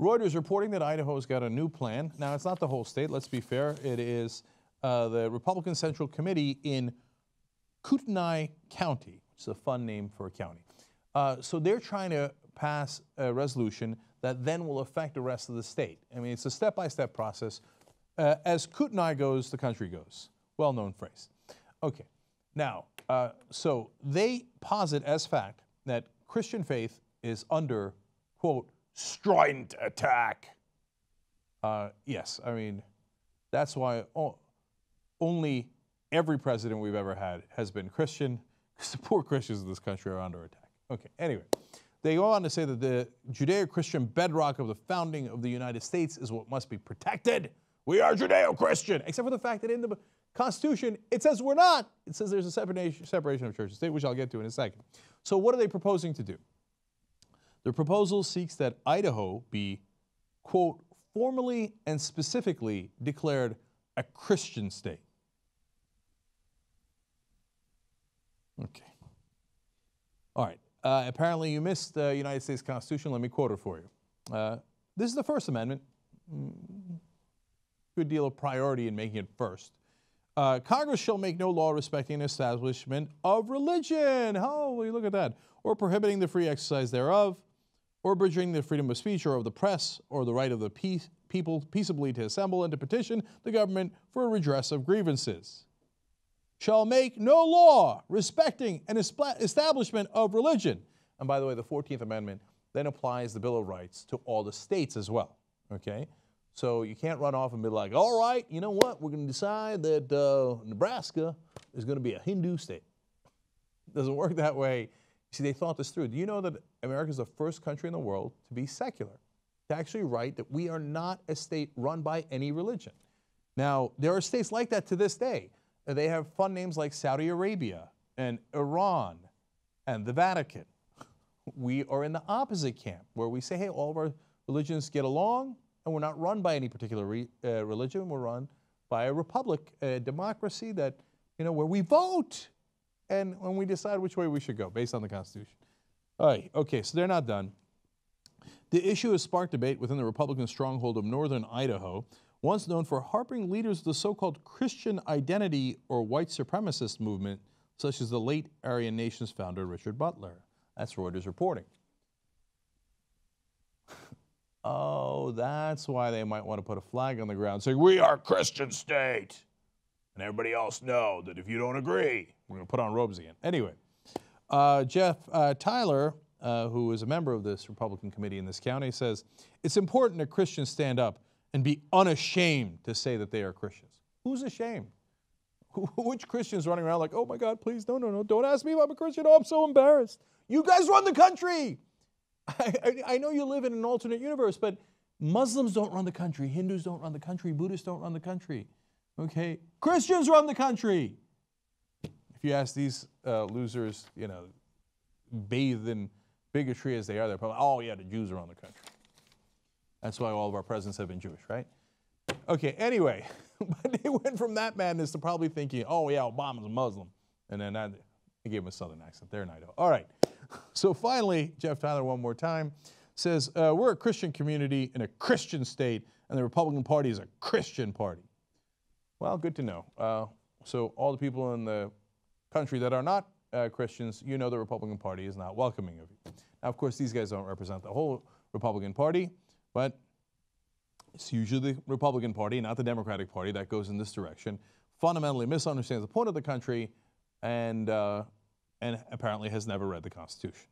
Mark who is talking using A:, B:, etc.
A: Reuters reporting that Idaho's got a new plan. Now, it's not the whole state, let's be fair. It is the Republican Central Committee in Kootenai County, which is a fun name for a county. So they're trying to pass a resolution that then will affect the rest of the state. I mean, it's a step-by-step process. As Kootenai goes, the country goes. Well-known phrase. Okay. Now, so they posit as fact that Christian faith is under, quote, strident attack. Yes, I mean, that's why only every president we've ever had has been Christian, because the poor Christians in this country are under attack. Okay, anyway, they go on to say that the Judeo-Christian bedrock of the founding of the United States is what must be protected. We are Judeo-Christian, except for the fact that in the Constitution, it says we're not. It says there's a separation of church and state, which I'll get to in a second. So what are they proposing to do? The proposal seeks that Idaho be, quote, formally and specifically declared a Christian state. Okay. All right. Apparently you missed the United States Constitution. Let me quote it for you. This is the First Amendment. Good deal of priority in making it first. Congress shall make no law respecting the establishment of religion. Oh, look at that. Or prohibiting the free exercise thereof, or abridging the freedom of speech or of the press, or the right of the people peaceably to assemble and to petition the government for a redress of grievances. Shall make no law respecting an establishment of religion. And by the way, the 14th Amendment then applies the Bill of Rights to all the states as well, okay? So you can't run off and be like, all right, you know what, we're going to decide that Nebraska is going to be a Hindu state. It doesn't work that way. See, they thought this through. Do you know that America is the first country in the world to be secular, to actually write that we are not a state run by any religion? Now, there are states like that to this day. They have fun names like Saudi Arabia and Iran and the Vatican. We are in the opposite camp, where we say, hey, all of our religions get along, and we're not run by any particular religion. We're run by a republic, a democracy that, you know, where we vote. And when we decide which way we should go, based on the Constitution. All right, okay, so they're not done. The issue has sparked debate within the Republican stronghold of northern Idaho, once known for harboring leaders of the so-called Christian identity or white supremacist movement, such as the late Aryan Nations founder Richard Butler. That's Reuters reporting. Oh, that's why they might want to put a flag on the ground saying, we are a Christian state. And everybody else know that if you don't agree, we're going to put on robes again. Anyway, Jeff Tyler, who is a member of this Republican committee in this county, says, it's important that Christians stand up and be unashamed to say that they are Christians. Who's ashamed? Which Christian's running around like, oh my God, please, no, don't ask me if I'm a Christian. Oh, I'm so embarrassed. You guys run the country. I know you live in an alternate universe, but Muslims don't run the country. Hindus don't run the country. Buddhists don't run the country. Okay, Christians run the country. If you ask these losers, you know, bathed in bigotry as they are, they're probably, oh yeah, the Jews run the country. That's why all of our presidents have been Jewish, right? Okay, anyway, but they went from that madness to probably thinking, oh yeah, Obama's a Muslim. And then they gave him a southern accent there in Idaho. All right, so finally, Jeff Tyler one more time says, we're a Christian community in a Christian state, and the Republican Party is a Christian party. Well, good to know. So all the people in the country that are not Christians, you know the Republican Party is not welcoming of you. Now, of course, these guys don't represent the whole Republican Party, but it's usually the Republican Party, not the Democratic Party, that goes in this direction, fundamentally misunderstands the point of the country, and apparently has never read the Constitution.